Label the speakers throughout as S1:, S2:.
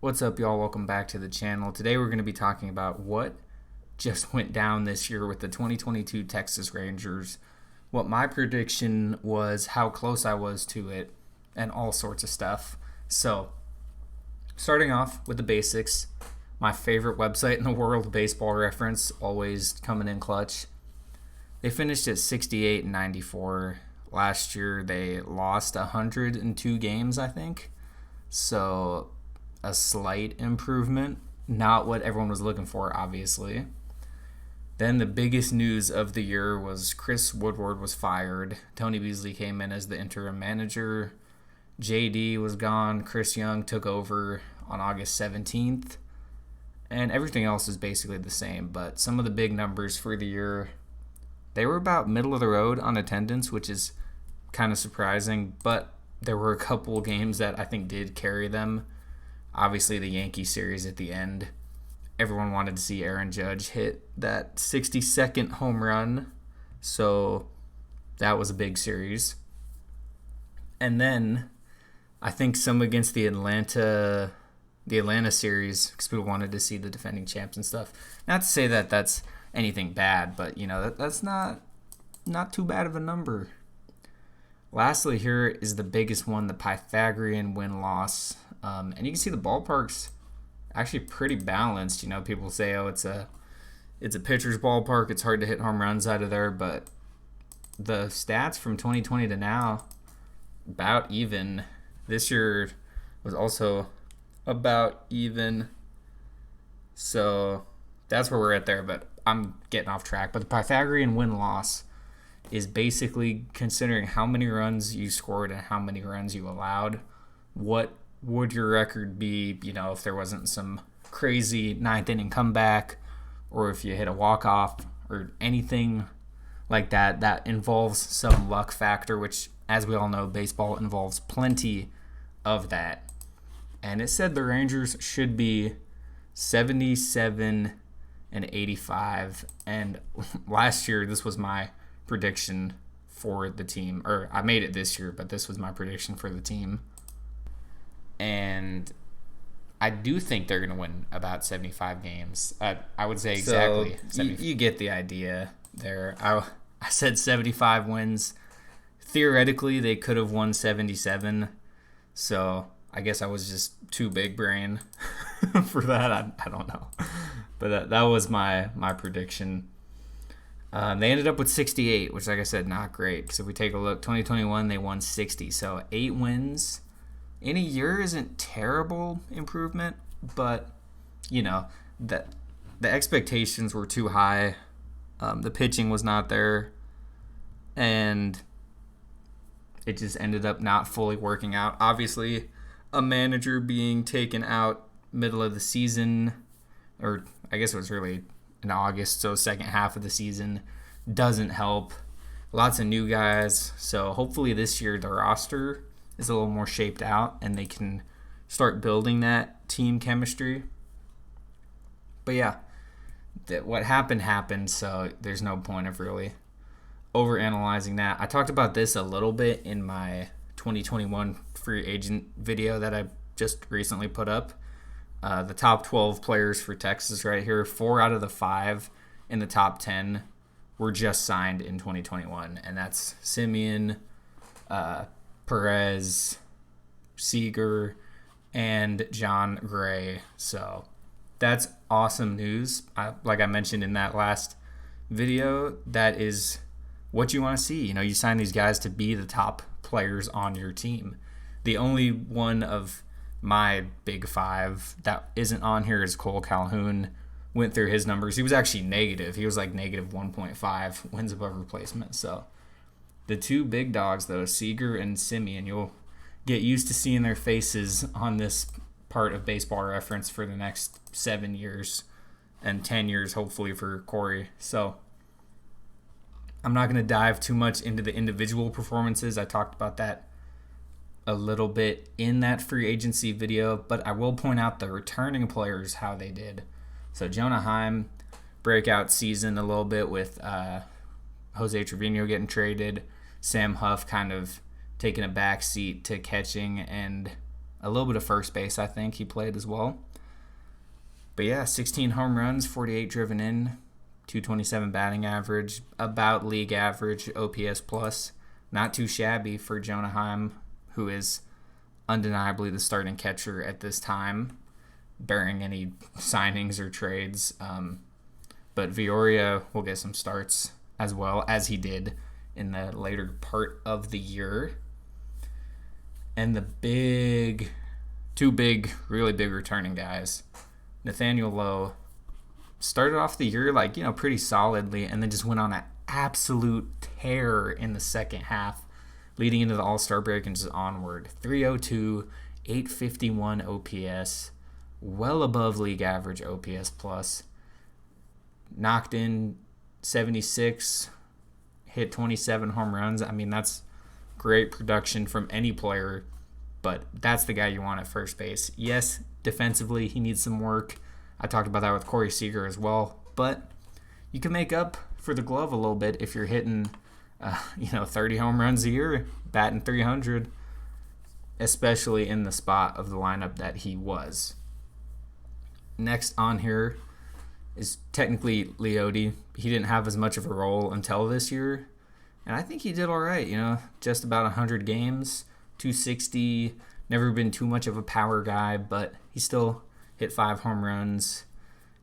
S1: What's up, y'all? Welcome back to the channel. Today we're going to be talking about what just went down this year with the 2022 Texas Rangers, what my prediction was, how close I was to it, and all sorts of stuff. So, starting off with the basics, my favorite website in the world, Baseball Reference, always coming in clutch. They finished at 68 and 94. Last year they lost 102 games, I think. So, a slight improvement. Not what everyone was looking for, obviously. Then the biggest news of the year was Chris Woodward was fired. Tony Beasley came in as the interim manager. JD was gone. Chris Young took over on August 17th. And everything else is basically the same. But some of the big numbers for the year, they were about middle of the road on attendance, which is kind of surprising. But there were a couple games that I think did carry them. Obviously, the Yankee series at the end. Everyone wanted to see Aaron Judge hit that 62nd home run. So that was a big series. And then I think some against the Atlanta series, because people wanted to see the defending champs and stuff. Not to say that that's anything bad, but that's not too bad of a number. Lastly, here is the biggest one, the Pythagorean win-loss. And you can see the ballpark's actually pretty balanced. People say, oh, it's a pitcher's ballpark. It's hard to hit home runs out of there. But the stats from 2020 to now, about even. This year was also about even. So that's where we're at there. But I'm getting off track. But the Pythagorean win-loss is basically considering how many runs you scored and how many runs you allowed. What would your record be, if there wasn't some crazy ninth inning comeback, or if you hit a walk-off or anything like that involves some luck factor, which, as we all know, baseball involves plenty of that. And it said the Rangers should be 77 and 85. And last year, this was my prediction for the team. Or I made it this year, but this was my prediction for the team. And I do think they're going to win about 75 games. I would say exactly. So you get the idea there. I said 75 wins. Theoretically, they could have won 77. So I guess I was just too big brain for that. I don't know. But that was my prediction. They ended up with 68, which, like I said, not great. Because if we take a look, 2021, they won 60. So 8 wins in a year isn't terrible improvement, but that the expectations were too high. The pitching was not there, and it just ended up not fully working out. Obviously, a manager being taken out middle of the season, or I guess it was really in August, so second half of the season, doesn't help. Lots of new guys, so hopefully this year the roster is a little more shaped out and they can start building that team chemistry. But yeah, what happened, so there's no point of really overanalyzing that. I talked about this a little bit in my 2021 free agent video that I just recently put up. The top 12 players for Texas right here, 4 out of the 5 in the top 10 were just signed in 2021, and that's Simeon, Perez, Seager, and John Gray. So that's awesome news. Like I mentioned in that last video, that is what you want to see. You sign these guys to be the top players on your team. The only one of my big 5 that isn't on here is Cole Calhoun. Went through his numbers. He was actually negative. He was like negative 1.5 wins above replacement. So the 2 big dogs, though, Seager and Simeon, you'll get used to seeing their faces on this part of Baseball Reference for the next 7 years and 10 years, hopefully, for Corey. So I'm not going to dive too much into the individual performances. I talked about that a little bit in that free agency video, but I will point out the returning players, how they did. So Jonah Heim, breakout season a little bit with Jose Trevino getting traded. Sam Huff kind of taking a back seat to catching and A little bit of first base, I think he played as well. But yeah, 16 home runs, 48 driven in, 227 batting average, about league average OPS plus. Not too shabby for Jonah Heim, who is undeniably the starting catcher at this time, bearing any signings or trades. But Vioria will get some starts as well, as he did in the later part of the year. And the really big returning guys. Nathaniel Lowe started off the year pretty solidly, and then just went on an absolute tear in the second half, leading into the All-Star break and just onward. 302, 851 OPS, well above league average OPS plus. Knocked in 76, hit 27 home runs. I mean, that's great production from any player, but that's the guy you want at first base. Yes, defensively, he needs some work. I talked about that with Corey Seager as well, but you can make up for the glove a little bit if you're hitting 30 home runs a year, batting 300, especially in the spot of the lineup that he was. Next on here is technically Leote. He didn't have as much of a role until this year, and I think he did all right, just about 100 games, 260, never been too much of a power guy, but he still hit 5 home runs,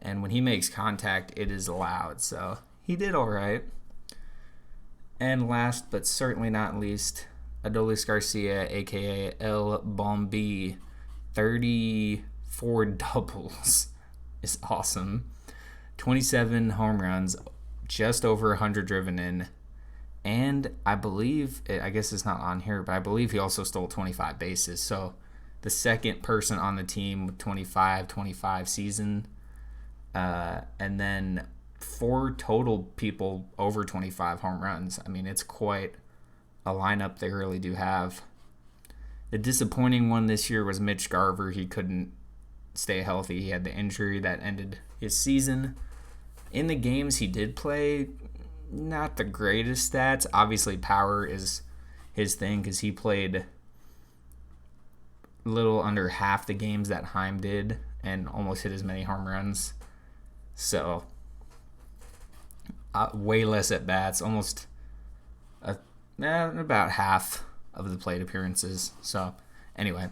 S1: and when he makes contact, it is loud, so he did all right. And last but certainly not least, Adolis Garcia, a.k.a. El Bombi, 34 doubles is awesome. 27 home runs, just over 100 driven in, and I guess it's not on here, but I believe he also stole 25 bases, so the second person on the team with 25 season, and then 4 total people over 25 home runs. I mean, it's quite a lineup they really do have. The disappointing one this year was Mitch Garver. He couldn't stay healthy. He had the injury that ended his season. In the games he did play, not the greatest stats. Obviously, power is his thing because he played a little under half the games that Heim did and almost hit as many home runs. So, way less at bats, almost about half of the plate appearances. So, anyway,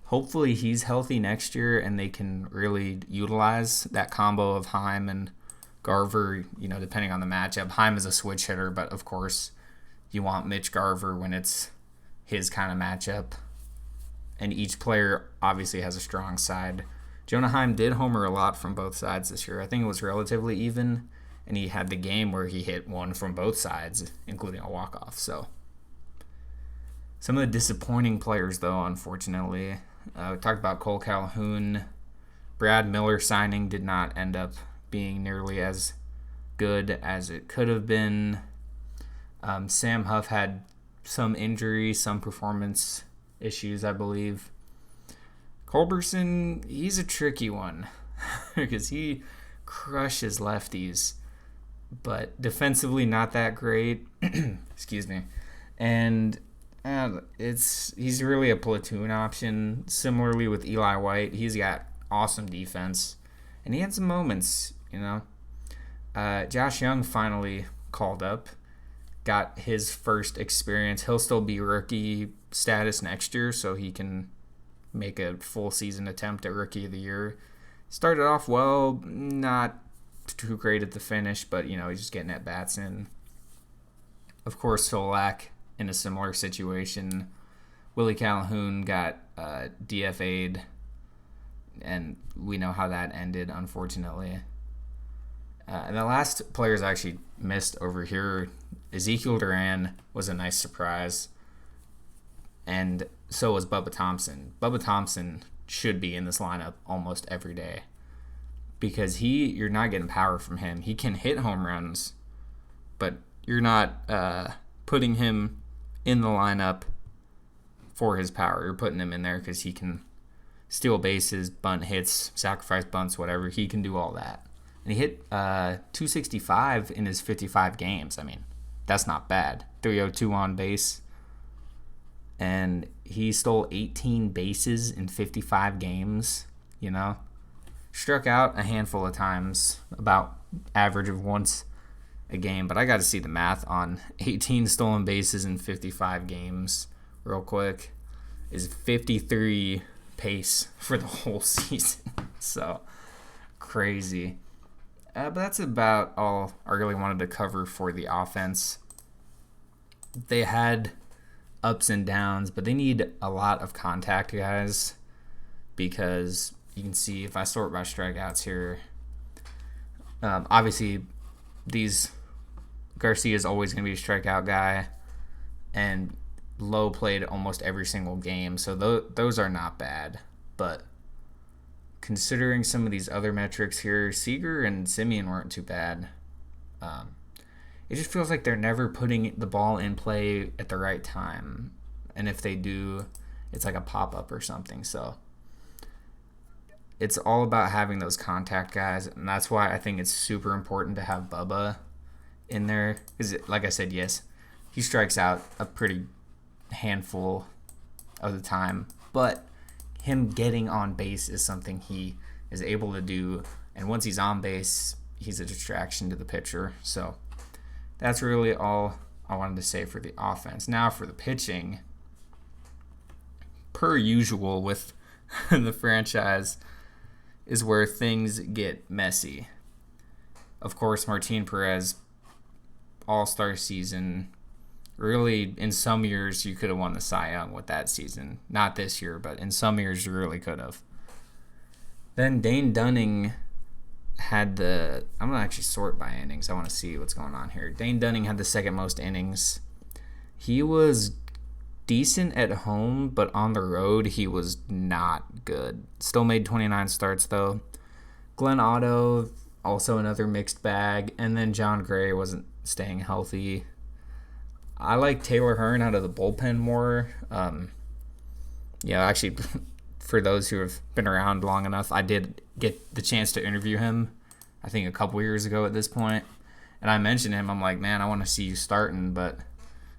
S1: hopefully he's healthy next year and they can really utilize that combo of Heim and Garver, depending on the matchup. Heim is a switch hitter, but of course you want Mitch Garver when it's his kind of matchup. And each player obviously has a strong side. Jonah Heim did homer a lot from both sides this year. I think it was relatively even, and he had the game where he hit one from both sides, including a walk-off. So some of the disappointing players, though, unfortunately. We talked about Cole Calhoun. Brad Miller signing did not end up being nearly as good as it could have been. Sam Huff had some injury, some performance issues, I believe. Culberson, he's a tricky one because he crushes lefties, but defensively not that great. Excuse me. And he's really a platoon option. Similarly with Eli White, he's got awesome defense, and he had some moments, Josh Young finally called up, got his first experience. He'll still be rookie status next year, so he can make a full season attempt at Rookie of the Year. Started off well, not too great at the finish, but, he's just getting at bats in. Of course, Solak in a similar situation. Willie Calhoun got DFA'd, and we know how that ended, unfortunately. And the last players I actually missed over here, Ezekiel Duran was a nice surprise, and so was Bubba Thompson. Bubba Thompson should be in this lineup almost every day because you're not getting power from him. He can hit home runs, but you're not putting him in the lineup for his power. You're putting him in there because he can steal bases, bunt hits, sacrifice bunts, whatever. He can do all that. And he hit 265 in his 55 games. I mean, that's not bad. 302 on base. And He stole 18 bases in 55 games, you know. Struck out a handful of times, about average of once a game. But I got to see the math on 18 stolen bases in 55 games real quick. Is 53 pace for the whole season. So, crazy. But that's about all I really wanted to cover for the offense. They had ups and downs, but they need a lot of contact guys, because you can see if I sort by strikeouts here, obviously Garcia is always going to be a strikeout guy, and Lowe played almost every single game, so those are not bad. But considering some of these other metrics here, Seager and Simeon weren't too bad. It just feels like they're never putting the ball in play at the right time. And if they do, it's like a pop-up or something. So it's all about having those contact guys. And that's why I think it's super important to have Bubba in there. Because, like I said, yes, he strikes out a pretty handful of the time. But him getting on base is something he is able to do. And once he's on base, he's a distraction to the pitcher. So that's really all I wanted to say for the offense. Now for the pitching, per usual with the franchise, is where things get messy. Of course, Martin Perez, all-star season. Really, in some years, you could have won the Cy Young with that season. Not this year, but in some years, you really could have. Then Dane Dunning had I'm going to actually sort by innings. I want to see what's going on here. Dane Dunning had the second most innings. He was decent at home, but on the road, he was not good. Still made 29 starts, though. Glenn Otto, also another mixed bag. And then John Gray wasn't staying healthy. I like Taylor Hearn out of the bullpen more. Actually, for those who have been around long enough, I did get the chance to interview him, I think a couple years ago at this point. And I mentioned him. I'm like, man, I want to see you starting, but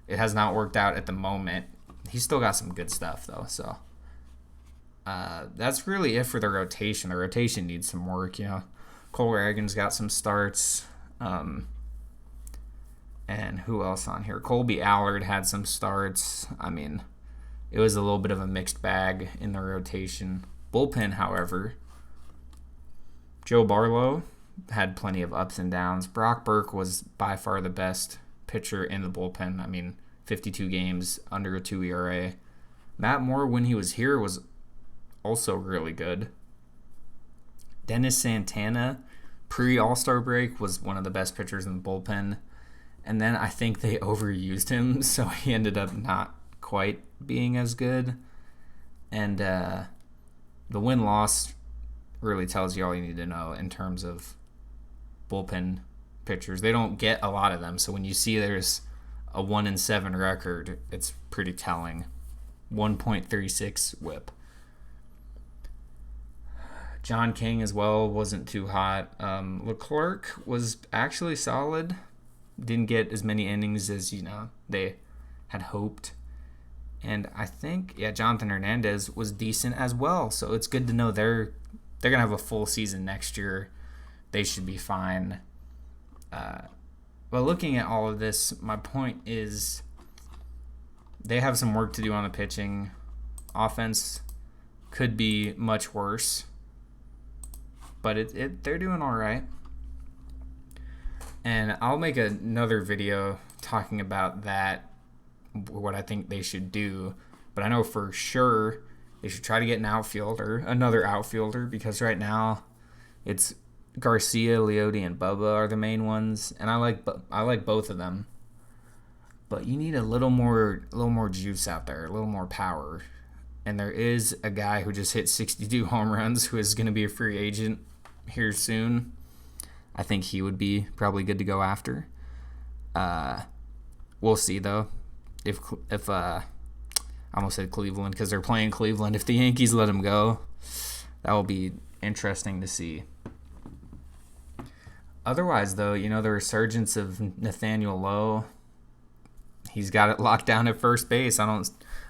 S1: it has not worked out at the moment. He's still got some good stuff, though. So that's really it for the rotation. The rotation needs some work, Cole Reagan's got some starts. And who else on here? Colby Allard had some starts. I mean, it was a little bit of a mixed bag in the rotation. Bullpen, however, Joe Barlow had plenty of ups and downs. Brock Burke was by far the best pitcher in the bullpen. I mean, 52 games, under a 2 ERA. Matt Moore, when he was here, was also really good. Dennis Santana, pre-All-Star break, was one of the best pitchers in the bullpen. And then I think they overused him, so he ended up not quite being as good. And the win-loss really tells you all you need to know in terms of bullpen pitchers. They don't get a lot of them, so when you see there's a 1-7 record, it's pretty telling. 1.36 whip. John King as well wasn't too hot. Leclerc was actually solid. Didn't get as many innings as they had hoped. And I think Jonathan Hernandez was decent as well. So it's good to know they're gonna have a full season next year. They should be fine. But looking at all of this, my point is they have some work to do on the pitching. Offense could be much worse, but they're doing all right. And I'll make another video talking about that, what I think they should do. But I know for sure they should try to get another outfielder, because right now it's Garcia, Leote, and Bubba are the main ones, and I like both of them. But you need a little more juice out there, a little more power. And there is a guy who just hit 62 home runs who is going to be a free agent here soon. I think he would be probably good to go after. We'll see, though. If I almost said Cleveland because they're playing Cleveland. If the Yankees let him go, that will be interesting to see. Otherwise, though, the resurgence of Nathaniel Lowe, he's got it locked down at first base. I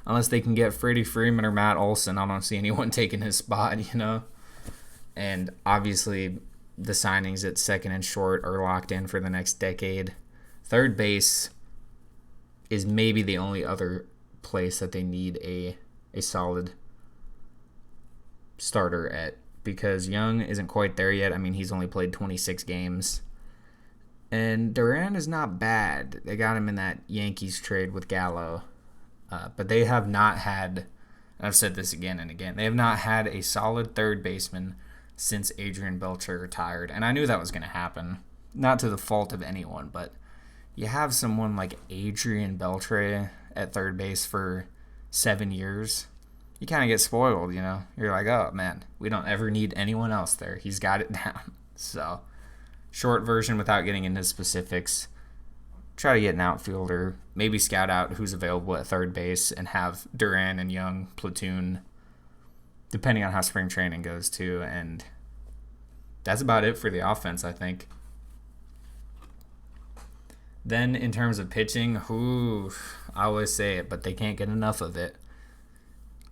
S1: unless they can get Freddie Freeman or Matt Olson, I don't see anyone taking his spot. And obviously, the signings at second and short are locked in for the next decade. Third base is maybe the only other place that they need a solid starter at, because Young isn't quite there yet. I mean, he's only played 26 games. And Duran is not bad. They got him in that Yankees trade with Gallo. But they have not had, and I've said this again and again, they have not had a solid third baseman since Adrian Beltre retired. And I knew that was going to happen. Not to the fault of anyone, but you have someone like Adrian Beltre at third base for 7 years. You kind of get spoiled, You're like, oh, man, we don't ever need anyone else there. He's got it down. So, short version without getting into specifics. Try to get an outfielder, maybe scout out who's available at third base and have Duran and Young platoon, depending on how spring training goes too. And that's about it for the offense, I think. Then in terms of pitching, I always say it, but they can't get enough of it.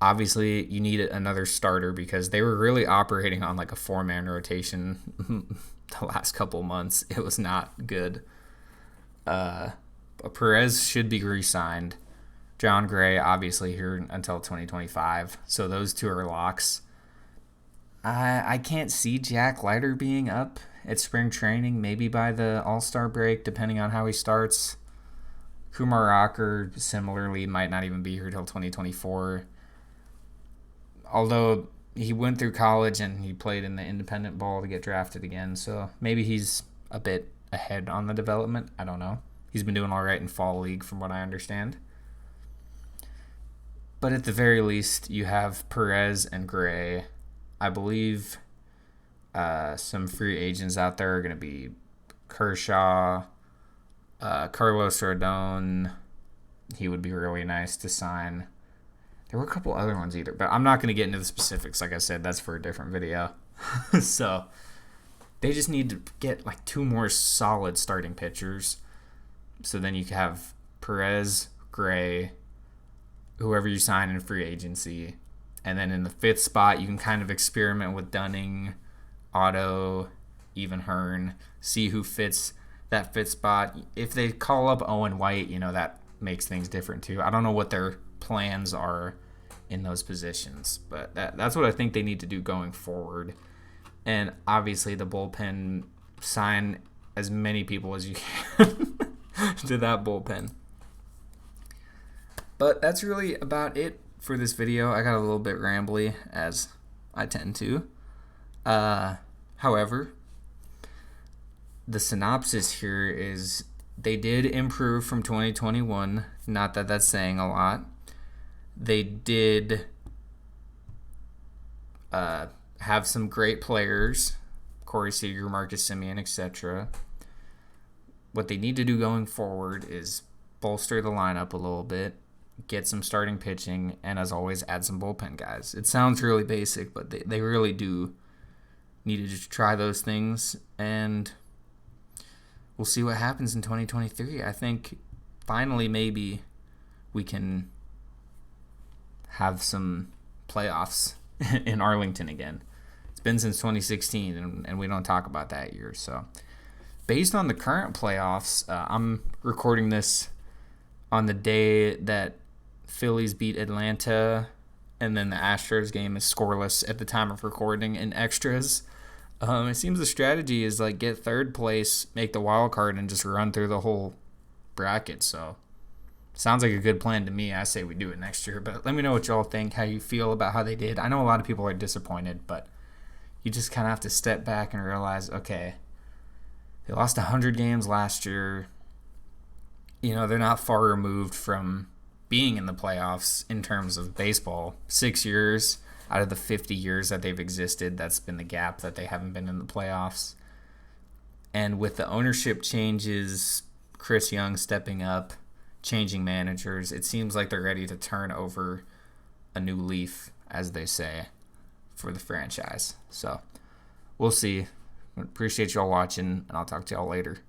S1: Obviously, you need another starter because they were really operating on like a 4-man rotation the last couple months. It was not good. Perez should be re-signed. John Gray, obviously, here until 2025. So those two are locks. I can't see Jack Leiter being up at spring training, maybe by the All-Star break, depending on how he starts. Kumar Rocker, similarly, might not even be here till 2024. Although he went through college and he played in the independent ball to get drafted again. So maybe he's a bit ahead on the development. I don't know. He's been doing all right in fall league from what I understand. But at the very least, you have Perez and Gray. I believe some free agents out there are going to be Kershaw, Carlos Rodon. He would be really nice to sign. There were a couple other ones either, but I'm not going to get into the specifics. Like I said, that's for a different video. So they just need to get like 2 more solid starting pitchers. So then you can have Perez, Gray, whoever you sign in free agency. And then in the 5th spot, you can kind of experiment with Dunning, Otto, even Hearn. See who fits that 5th spot. If they call up Owen White, that makes things different too. I don't know what their plans are in those positions, but that's what I think they need to do going forward. And obviously the bullpen, sign as many people as you can to that bullpen. But that's really about it for this video. I got a little bit rambly, as I tend to. However, the synopsis here is they did improve from 2021. Not that that's saying a lot. They did have some great players, Corey Seager, Marcus Semien, etc. What they need to do going forward is bolster the lineup a little bit, get some starting pitching, and as always, add some bullpen guys. It sounds really basic, but they really do need to just try those things, and we'll see what happens in 2023. I think finally maybe we can have some playoffs in Arlington again. It's been since 2016, and we don't talk about that year. So based on the current playoffs, I'm recording this on the day that Phillies beat Atlanta, and then the Astros game is scoreless at the time of recording in extras. It seems the strategy is like get third place, make the wild card, and just run through the whole bracket. So sounds like a good plan to me. I say we do it next year, but let me know what y'all think, how you feel about how they did. I know a lot of people are disappointed, but you just kind of have to step back and realize, okay, they lost 100 games last year. They're not far removed from being in the playoffs in terms of baseball. 6 years out of the 50 years that they've existed, that's been the gap that they haven't been in the playoffs. And with the ownership changes, Chris Young stepping up, changing managers, it seems like they're ready to turn over a new leaf, as they say, for the franchise. So we'll see. Appreciate y'all watching, and I'll talk to y'all later.